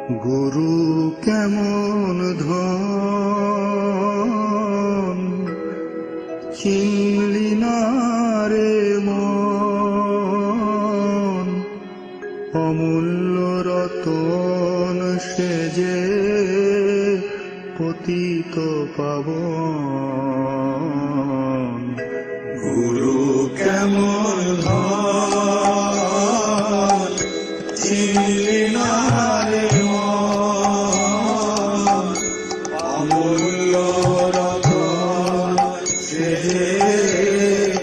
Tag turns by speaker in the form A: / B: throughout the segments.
A: গুরু কেমন ধন চিনলি না রে মন, অমূল্য রতন সে যে পতিত পাবন। গুরু কেমন ধন চিনলি না রে মন, অমূল্য রতন সে যে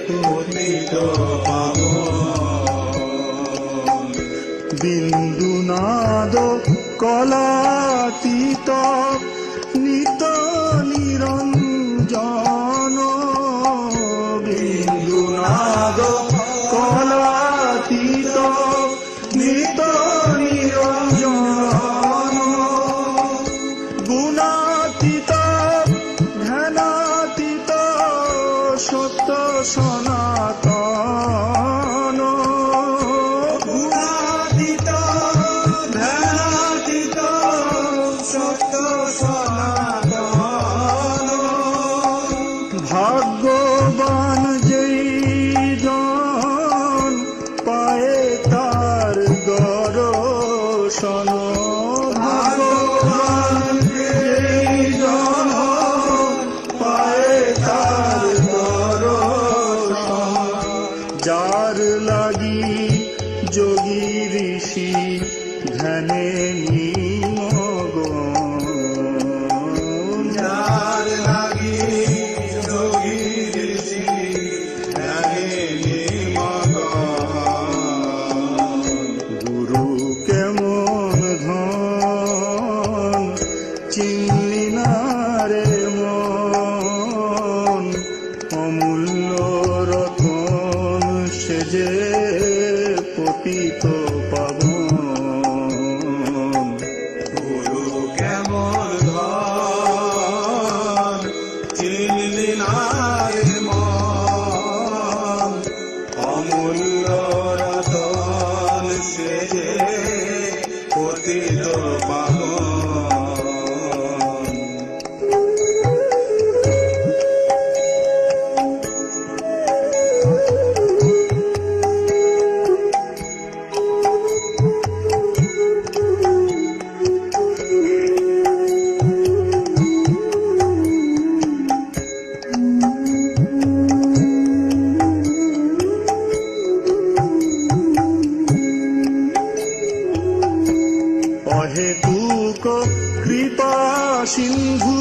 A: পতিত পাবন। বিন্দু নাদ কলাতীত নিত নিরঞ্জন, বিন্দু নাদ কলাতীত নিত নিরঞ্জন, গুণাতীত ধ্যানাতীত সত্য সনাতন, গুণাতীত ধ্যানাতীত সত্য সনাতন। ভাগ্যবান যেই জন পায়ে তার দর্শন, ভাগ্যবান যেই জন পায়ে তার দর্শন। যার লাগি যোগী ঋষি ধ্যানে নিমগ্ন, যার লাগি যোগী ঋষি ধ্যানে নিমগ্ন। গুরু কেমন ধন চিনলি না রে মন, অমূল্য রতন সে যে পতিত পাবন। গুরু কেমন ধন চিনলি না রে মন, অমূল্য রতন সে যে পতিত পাবন। অহেতুক কৃপা সিন্ধু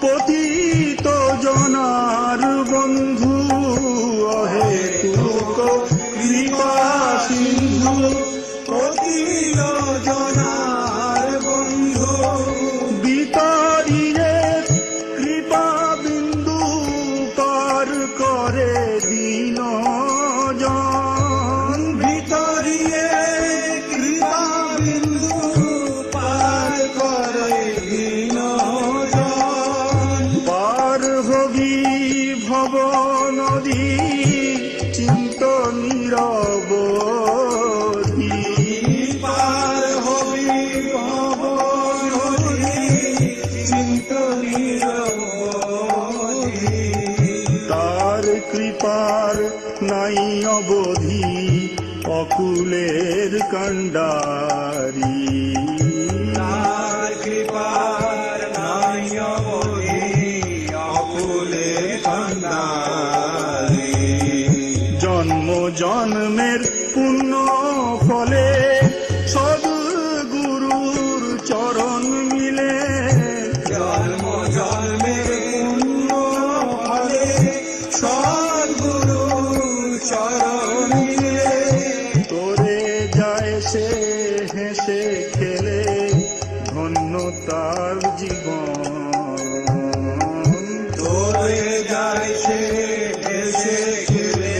A: পতিত জনার বন্ধু, অহেতুক কৃপা সিন্ধু পতিত জনার বন্ধু। বিতারিয়ে কৃপা বিন্দু পার করে দিন জন, ভিতরিয়ে কৃপা বিন্দু পার করে দিন জন। পার হবি ভব নদী চিন্ত নিরবধি, পার হবি ভব নদী চিন্ত নিরবধি। তার কৃপার নাই অবধি অকুলের কাণ্ডারি, তার কৃপার নাই অবধি অকুলের কাণ্ডারি। জন্ম জন্মের পুণ্য ফলে সদ্গুরুর চরণ মিলে, জন্ম জন্মের পুণ্য ফলে সদ্গুরুর চরণ মিলে। তোরে যায় সে হেসে খেলে ধন্য তার জীবন, তোরে যায় সে হেসে খেলে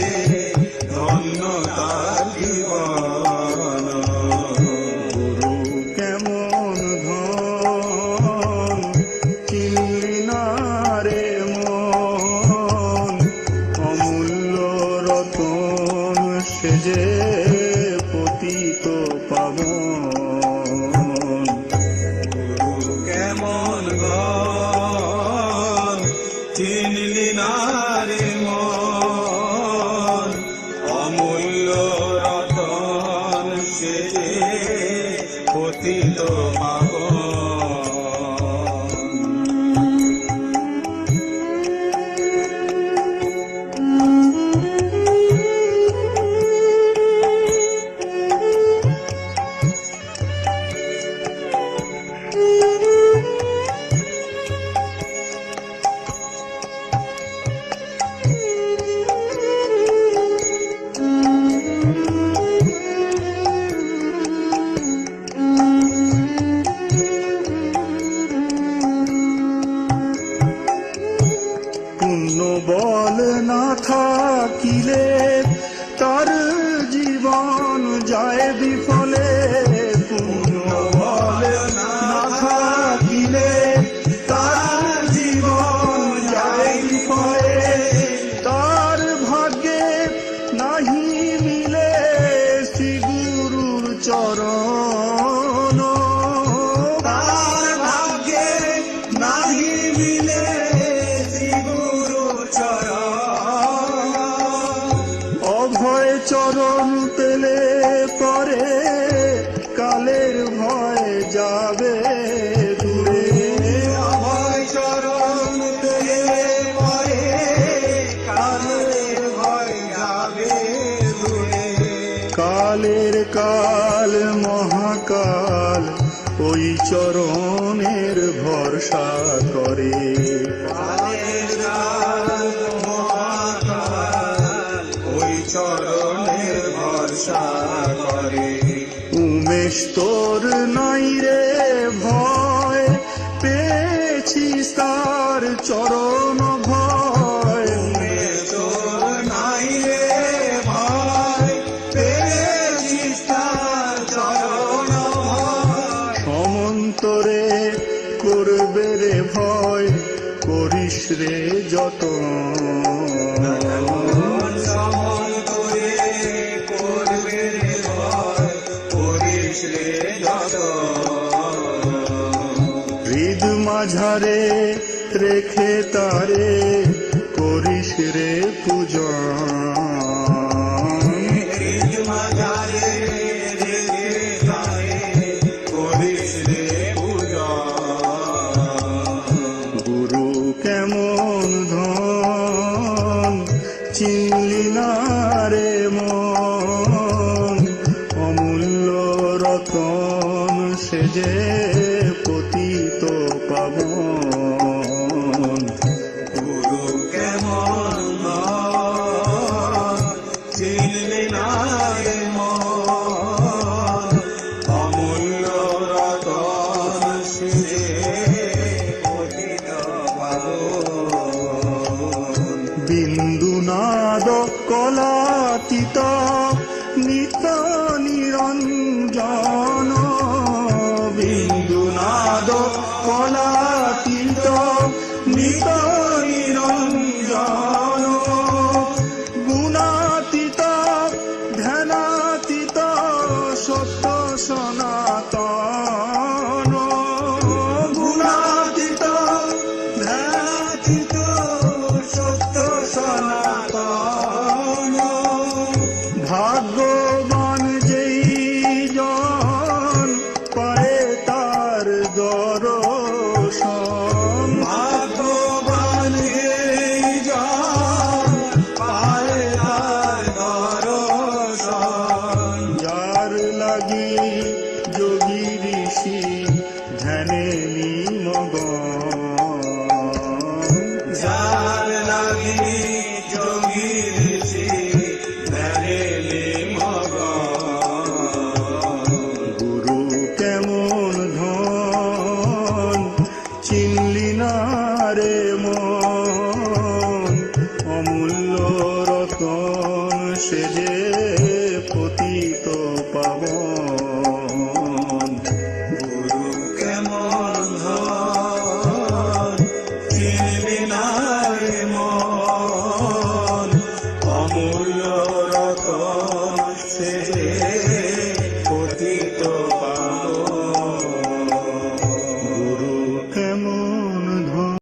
A: ধন্য তার জীবন। গুরু কেমন ধন চিনলি না রে মন, অমূল্য রতন সে যে পতিত পাবন। না রে মন, অমূল্য রতন সে যে পতিত পাবন। বল না থাকিলে তার জীবন যায় বিফলে, পুণ্য বল না থাকিলে তার জীবন যায় বিফলে, তার ভাগ্যে নাহি মিলে শ্রী গুরুর চরণ, তার ভাগ্যে নাহি মিলে অভয় চরণ পেলে পরে কালের ভয় যাবে দূরে, অভয় চরণ পেলে পরে কালের ভয় যাবে দূরে। কালের কাল মহাকাল ওই চরণের ভরসা করে, চরণের ভরসা করে। উমেশ তোর নাই রে ভয়, পেয়েছিস তার চরণ ভয়, উমেশ তোর নাই রে ভয়, পেয়েছিস তার চরণ ভয়। সমন্তরে করবে রে ভয়, করিস রে যতন, হৃদ মাঝারে রেখে তারে করিস রে পূজন, হৃদ মাঝারে রেখে তারে করিস রে পূজন। গুরু কেমন ধন চিনলি না রে মন, অমূল্য রতন সে যে পতিত পাবন। গুরু কেমন চিনলি না রে মন, অমূল্য রতন সে যে পতিত পাবন। বিন্দু নাদ কলাতীত নিত নিরঞ্জন, বিন্দু নাদ কলাতীত নিত নিরঞ্জন, গুণাতীত ধ্যানাতীত সত্য সনাতন, গুণাতীত ধ্যানাতীত সত্য সনাতন। ভাগ্যবান যেই জন পায় তার দর্শন, ভাগ্যবান যেই জন পায় তার দর্শন। যার লাগি যোগী ঋষি ধ্যানে নিমগ্ন, যার লাগি